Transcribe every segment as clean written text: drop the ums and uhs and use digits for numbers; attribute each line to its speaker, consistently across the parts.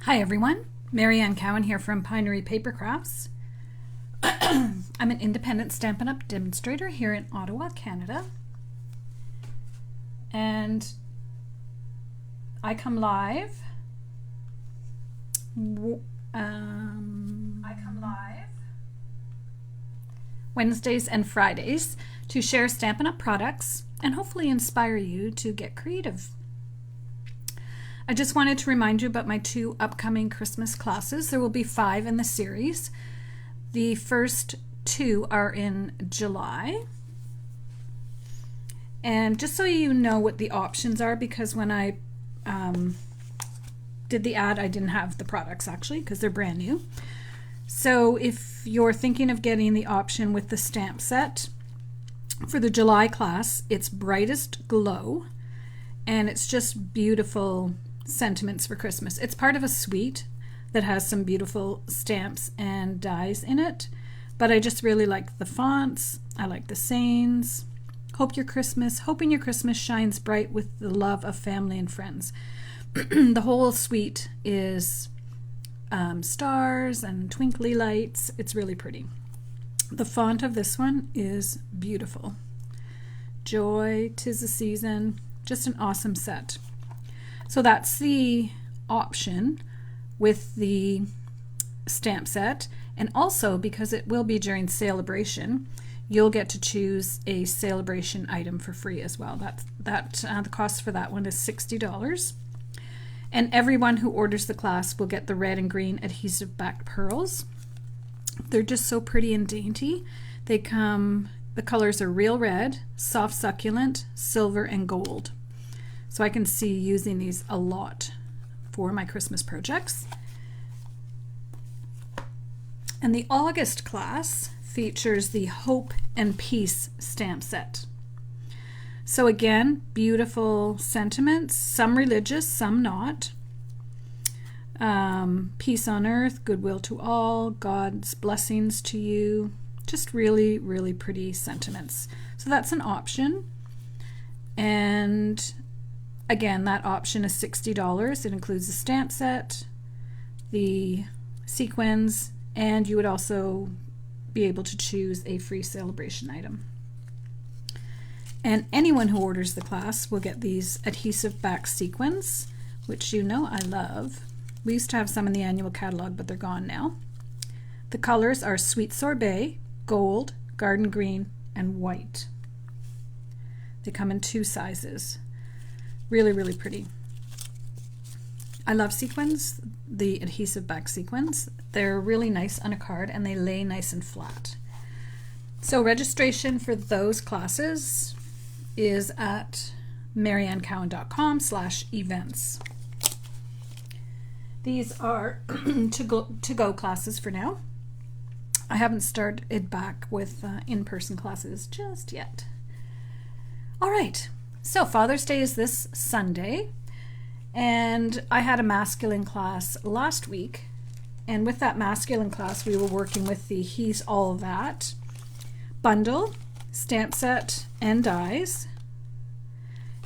Speaker 1: Hi everyone, Marianne Cowan here from Pinery Paper Crafts. I'm an independent Stampin' Up! Demonstrator here in Ottawa, Canada. And I come live Wednesdays and Fridays to share Stampin' Up! Products and hopefully inspire you to get creative. I just wanted to remind you about my 2 upcoming Christmas classes. There will be 5 in the series. The first 2 are in July. And just so you know what the options are, because when I did the ad, I didn't have the products actually, because they're brand new. So if you're thinking of getting the option with the stamp set, for the July class, it's Brightest Glow, and it's just beautiful sentiments for Christmas. It's part of a suite that has some beautiful stamps and dies in it, but I just really like the fonts. I like the sayings. Hoping your Christmas shines bright with the love of family and friends. The whole suite is stars and twinkly lights. It's really pretty. The font of this one is beautiful. Joy, 'tis the season. Just an awesome set. So that's the option with the stamp set, and also because it will be during Celebration, you'll get to choose a Celebration item for free as well. The cost for that one is $60, and everyone who orders the class will get the red and green adhesive back pearls. They're just so pretty and dainty. The colors are real red, soft succulent, silver, and gold. So I can see using these a lot for my Christmas projects. And the August class features the Hope and Peace stamp set. So again, beautiful sentiments, some religious, some not. Peace on earth, goodwill to all, God's blessings to you. Just really, really pretty sentiments. So that's an option. And again, that option is $60. It includes the stamp set, the sequins, and you would also be able to choose a free Celebration item. And anyone who orders the class will get these adhesive back sequins, which you know I love. We used to have some in the annual catalog, but they're gone now. The colors are Sweet Sorbet, Gold, Garden Green, and White. They come in 2 sizes. Really, really pretty. I love sequins, the adhesive back sequins. They're really nice on a card and they lay nice and flat. So registration for those classes is at mariannecowan.com/events. These are to-go classes for now. I haven't started back with in-person classes just yet. All right. So Father's Day is this Sunday, and I had a masculine class last week, and with that masculine class we were working with the He's All That bundle, stamp set, and dies,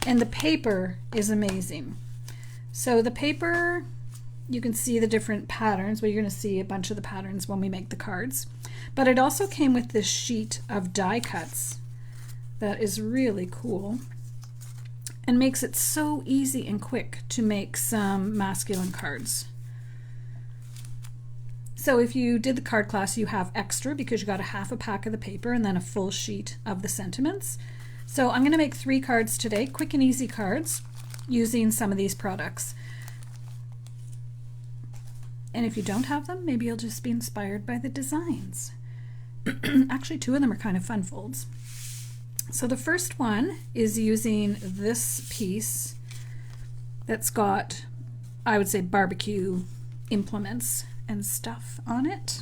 Speaker 1: and the paper is amazing. So the paper, you can see the different patterns. Well, you're going to see a bunch of the patterns when we make the cards, but it also came with this sheet of die cuts that is really cool and makes it so easy and quick to make some masculine cards. So if you did the card class, you have extra because you got a half a pack of the paper and then a full sheet of the sentiments. So I'm going to make 3 cards today, quick and easy cards, using some of these products. And if you don't have them, maybe you'll just be inspired by the designs. Actually, 2 of them are kind of fun folds. So the first one is using this piece that's got, I would say, barbecue implements and stuff on it.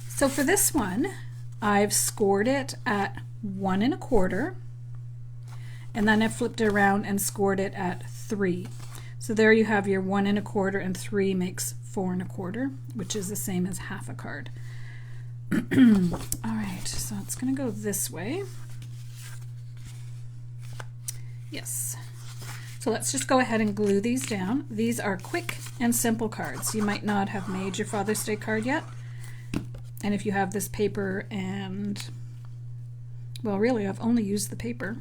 Speaker 1: So for this one, I've scored it at 1 1/4, and then I flipped it around and scored it at 3. So there you have your 1 1/4, and 3 makes 4 1/4, which is the same as half a card. All right, so it's going to go this way. Yes. So So let's just go ahead and glue these down. These are quick and simple cards. You might not have made your Father's Day card yet. And if you have this paper and, well, really, I've only used the paper,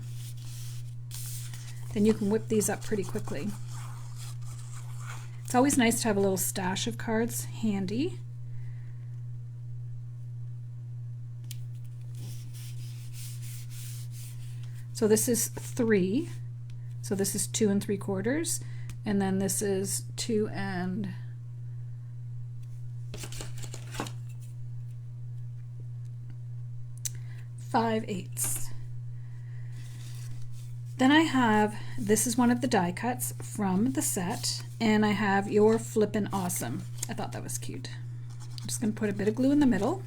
Speaker 1: then you can whip these up pretty quickly. It's always nice to have a little stash of cards handy. So this is 3. So this is 2 3/4, and then this is 2 5/8. Then I have, this is one of the die cuts from the set, and I have Your Flippin' Awesome. I thought that was cute. I'm just going to put a bit of glue in the middle.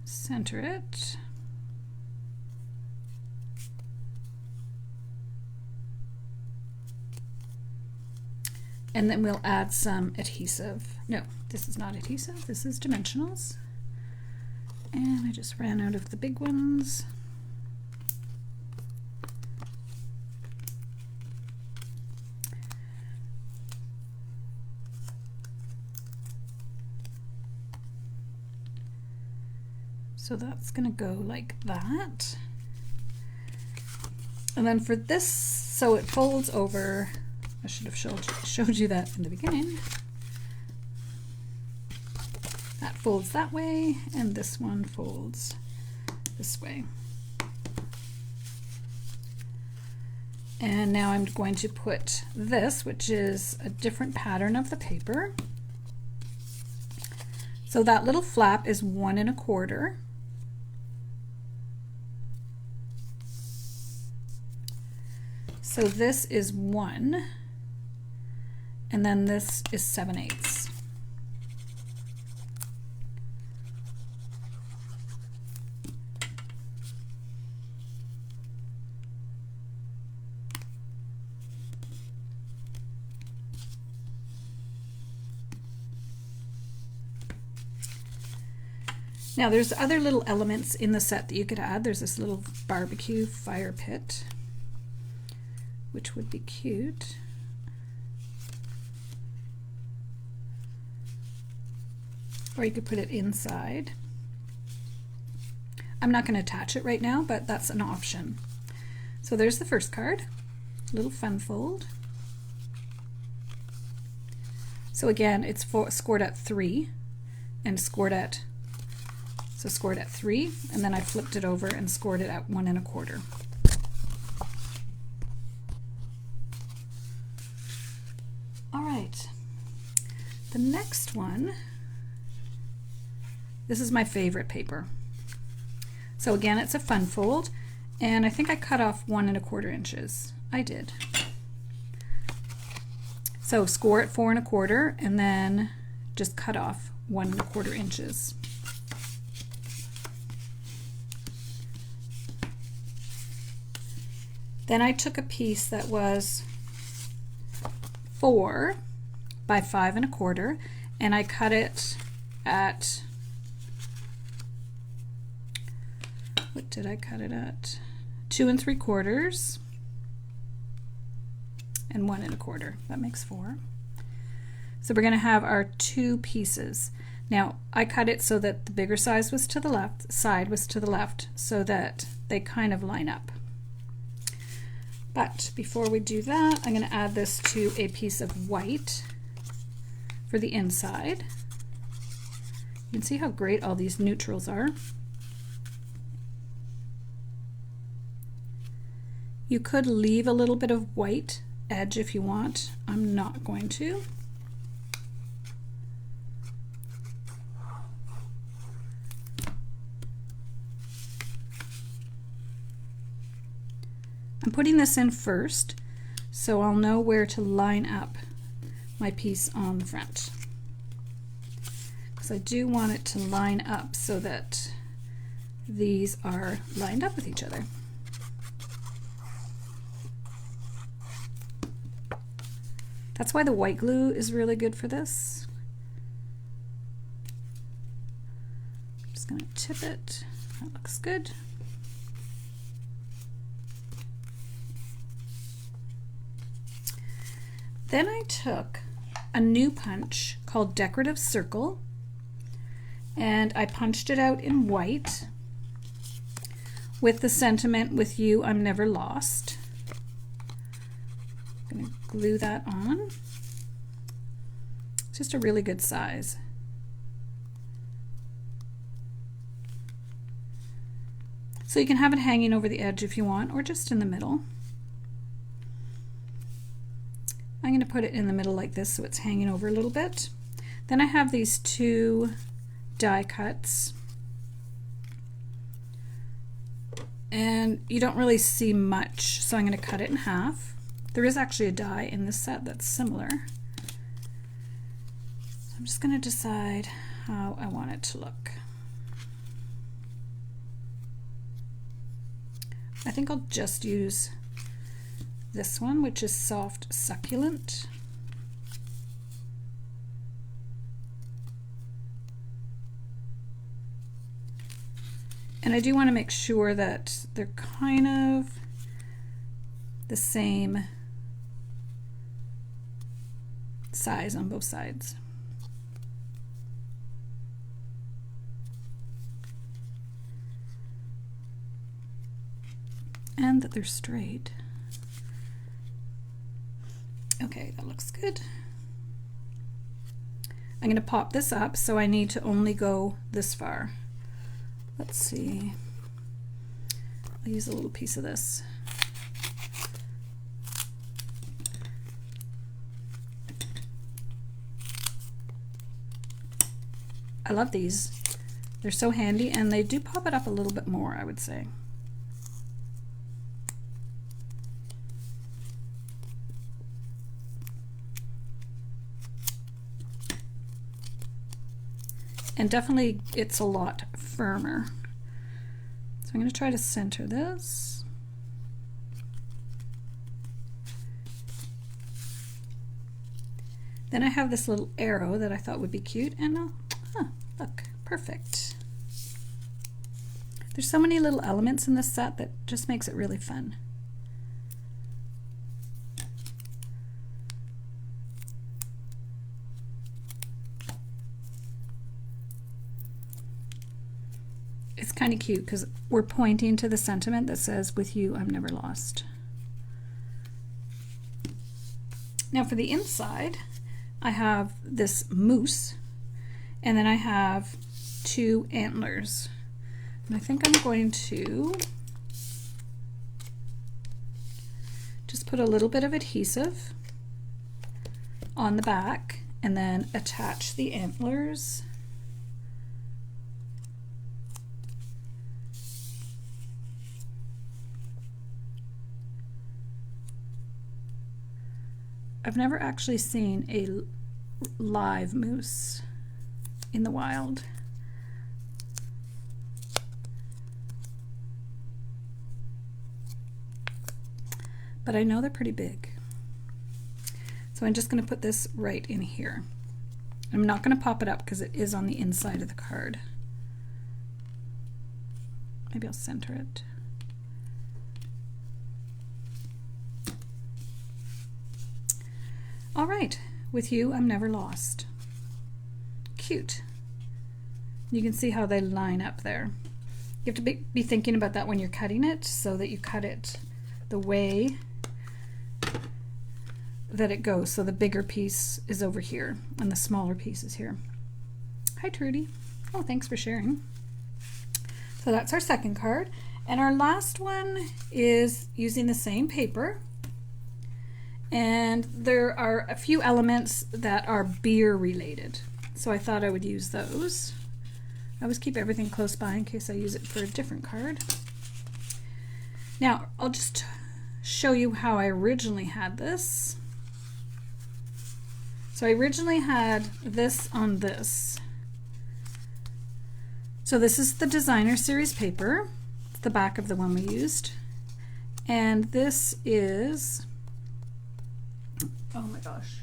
Speaker 1: Center it. And then we'll add some adhesive. No, this is not adhesive, this is dimensionals. And I just ran out of the big ones. So that's going to go like that. And then for this, so it folds over, I should have showed you that in the beginning. That folds that way, and this one folds this way. And now I'm going to put this, which is a different pattern of the paper. So that little flap is 1 1/4. So this is 1, and then this is 7/8. Now there's other little elements in the set that you could add. There's this little barbecue fire pit, which would be cute. Or you could put it inside. I'm not going to attach it right now, but that's an option. So there's the first card, little fun fold. So again, it's scored at 3 and scored at 3, and then I flipped it over and scored it at 1 1/4. All right, the next one, this is my favorite paper. So again, it's a fun fold, and I think I cut off 1 1/4 inches. I did. So score at 4 1/4, and then just cut off 1 1/4 inches. Then I took a piece that was 4 by 5 1/4, and I cut it at, what did I cut it at? 2 3/4 and 1 1/4. That makes 4. So we're going to have our 2 pieces. Now I cut it so that the bigger size was to the left, so that they kind of line up. But before we do that, I'm going to add this to a piece of white for the inside. You can see how great all these neutrals are. You could leave a little bit of white edge if you want. I'm not going to. I'm putting this in first, so I'll know where to line up my piece on the front. Because I do want it to line up so that these are lined up with each other. That's why the white glue is really good for this. I'm just going to tip it. That looks good. Then I took a new punch called Decorative Circle, and I punched it out in white with the sentiment, "With you, I'm never lost." I'm going to glue that on. It's just a really good size. So you can have it hanging over the edge if you want, or just in the middle. I'm going to put it in the middle like this so it's hanging over a little bit. Then I have these two die cuts. And you don't really see much, so I'm going to cut it in half. There is actually a die in this set that's similar. So I'm just going to decide how I want it to look. I think I'll just use this one, which is Soft Succulent. And I do want to make sure that they're kind of the same size on both sides. And that they're straight. Okay, that looks good. I'm going to pop this up, so I need to only go this far. Let's see. I'll use a little piece of this. I love these. They're so handy, and they do pop it up a little bit more, I would say. And definitely it's a lot firmer. So I'm going to try to center this. Then I have this little arrow that I thought would be cute, and look, perfect. There's so many little elements in this set that just makes it really fun. It's kind of cute because we're pointing to the sentiment that says, "With you, I'm never lost." Now for the inside, I have this moose, and then I have two antlers. And I think I'm going to just put a little bit of adhesive on the back and then attach the antlers. I've never actually seen a live moose in the wild. But I know they're pretty big. So I'm just going to put this right in here. I'm not going to pop it up because it is on the inside of the card. Maybe I'll center it. All right, with you, I'm never lost. Cute. You can see how they line up there. You have to be thinking about that when you're cutting it, so that you cut it the way that it goes. So the bigger piece is over here and the smaller piece is here. Hi, Trudy. Oh, thanks for sharing. So that's our second card. And our last one is using the same paper. And there are a few elements that are beer related. So I thought I would use those. I always keep everything close by in case I use it for a different card. Now, I'll just show you how I originally had this. So I originally had this on this. So this is the Designer Series paper. It's the back of the one we used. And this is, oh my gosh,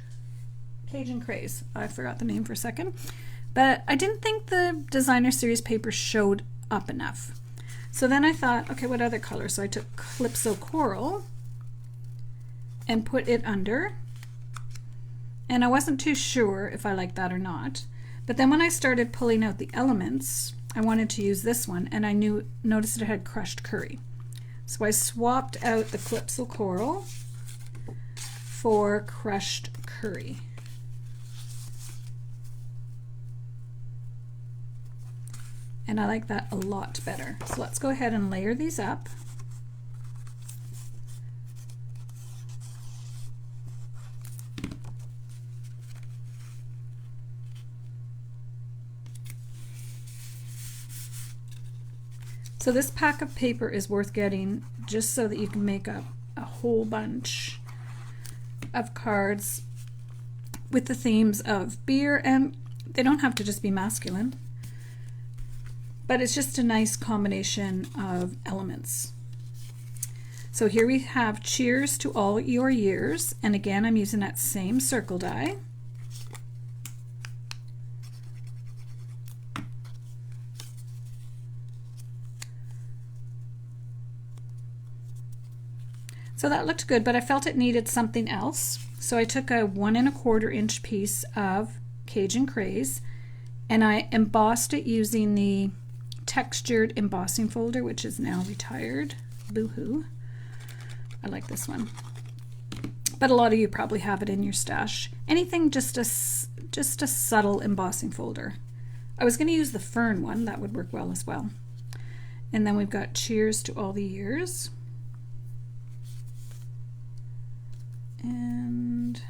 Speaker 1: Cajun Craze. I forgot the name for a second. But I didn't think the Designer Series paper showed up enough. So then I thought, okay, what other color? So I took Calypso Coral and put it under. And I wasn't too sure if I liked that or not. But then when I started pulling out the elements, I wanted to use this one, and I noticed it had crushed curry. So I swapped out the Calypso Coral for crushed curry. And I like that a lot better. So let's go ahead and layer these up. So this pack of paper is worth getting just so that you can make up a whole bunch of cards with the themes of beer, and they don't have to just be masculine, but it's just a nice combination of elements. So here we have Cheers to All Your Years, and again I'm using that same circle die. So that looked good, but I felt it needed something else. So I took a 1 1/4 inch piece of Cajun Craze and I embossed it using the textured embossing folder, which is now retired. Boo-hoo. I like this one. But a lot of you probably have it in your stash. Anything just a subtle embossing folder. I was going to use the fern one. That would work well as well. And then we've got Cheers to All the Years. And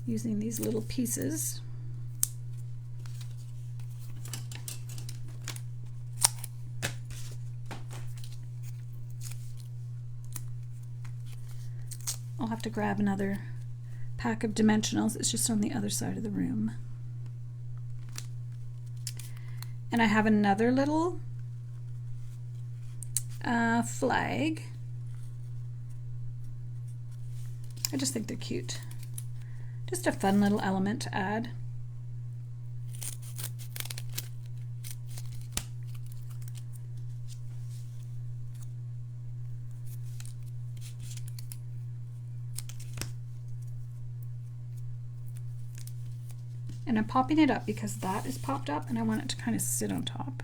Speaker 1: using these little pieces. I'll have to grab another pack of dimensionals. It's just on the other side of the room. And I have another little flag. I just think they're cute. Just a fun little element to add. And I'm popping it up because that is popped up and I want it to kind of sit on top.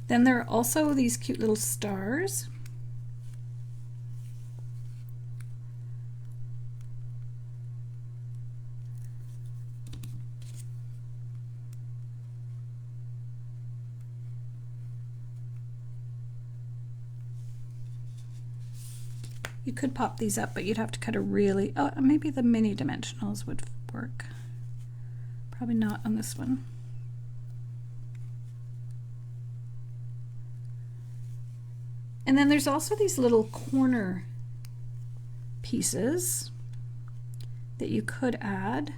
Speaker 1: Then there are also these cute little stars. You could pop these up, but you'd have to cut a really, oh, maybe the mini dimensionals would work. Probably not on this one. And then there's also these little corner pieces that you could add,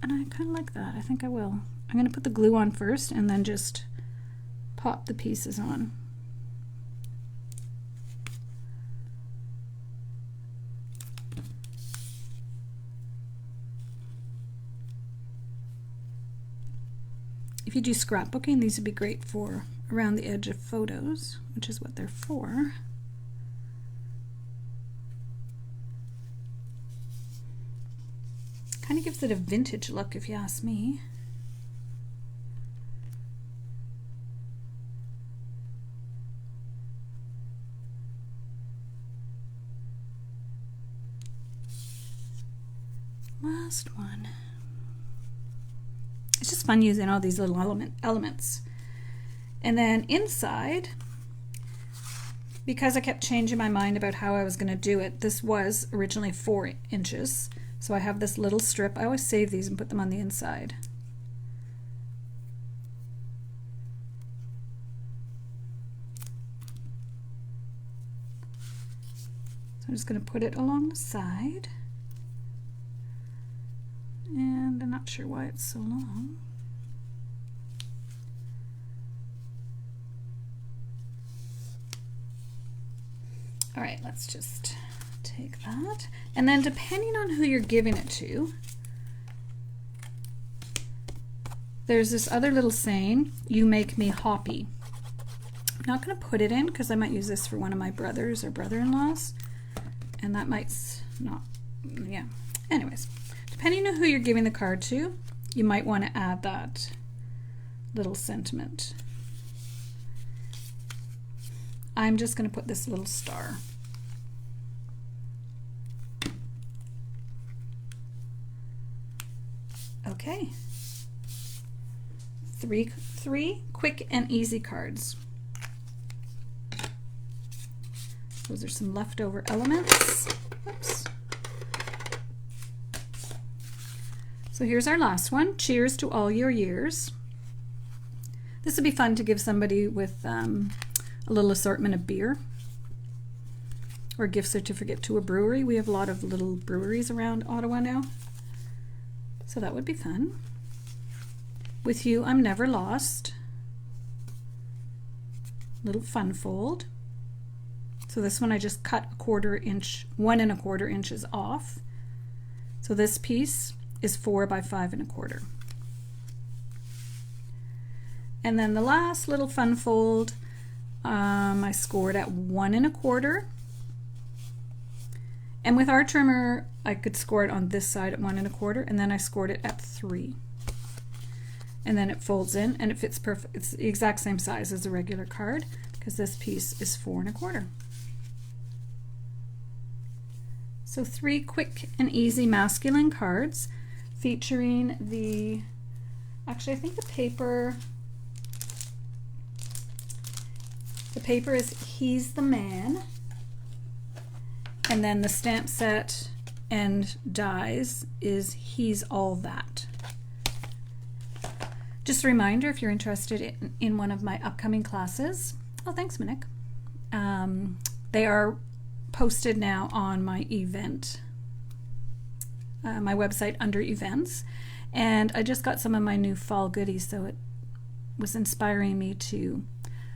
Speaker 1: and I kind of like that. I think I will. I'm going to put the glue on first and then just pop the pieces on. If you do scrapbooking, these would be great for around the edge of photos, which is what they're for. Kind of gives it a vintage look, if you ask me. Last one. It's just fun using all these little elements. And then inside, because I kept changing my mind about how I was going to do it, this was originally 4 inches. So I have this little strip. I always save these and put them on the inside. So I'm just going to put it along the side. And I'm not sure why it's so long. All right, let's just take that. And then depending on who you're giving it to, There's this other little saying, "You make me hoppy." I'm not going to put it in because I might use this for one of my brothers or brother-in-laws, and that might not, yeah. Anyways, depending on who you're giving the card to, you might want to add that little sentiment. I'm just going to put this little star. Okay. Three quick and easy cards. Those are some leftover elements. Oops. So here's our last one. Cheers to all your years. This would be fun to give somebody with a little assortment of beer or a gift certificate to a brewery. We have a lot of little breweries around Ottawa now, so that would be fun. With you, I'm never lost. Little fun fold. So this one I just cut 1/4 inch, 1 1/4 inches off. So this piece is 4 by 5 1/4. And then the last little fun fold, I scored at 1 1/4. And with our trimmer, I could score it on this side at 1 1/4, and then I scored it at 3. And then it folds in and it fits perfect. It's the exact same size as a regular card because this piece is 4 1/4. So 3 quick and easy masculine cards featuring the, actually I think the paper is He's the Man, and then the stamp set and dies is He's All That. Just a reminder, if you're interested in one of my upcoming classes, oh thanks Monique, they are posted now on my event, my website under events, and I just got some of my new fall goodies, so it was inspiring me to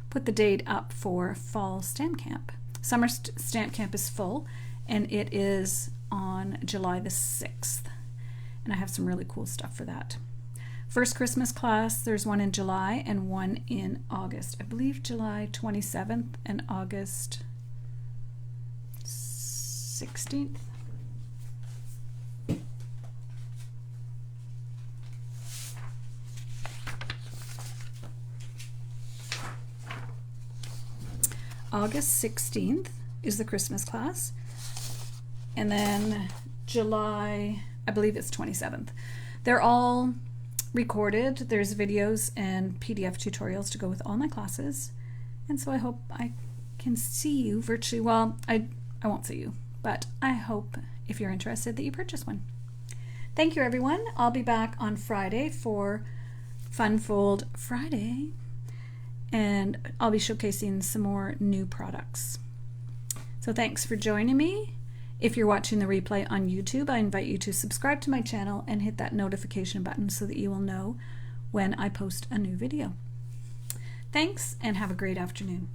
Speaker 1: put the date up for fall stamp camp. Summer stamp camp is full, and it is on July the 6th, and I have some really cool stuff for that. First Christmas class, there's one in July and one in August. I believe July 27th and August 16th. August 16th is the Christmas class, and then July, I believe it's 27th. They're all recorded. There's videos and PDF tutorials to go with all my classes, and so I hope I can see you virtually. Well, I won't see you, but I hope if you're interested that you purchase one. Thank you everyone. I'll be back on Friday for Fun Fold Friday, and I'll be showcasing some more new products. So thanks for joining me. If you're watching the replay on YouTube, I invite you to subscribe to my channel and hit that notification button so that you will know when I post a new video. Thanks, and have a great afternoon.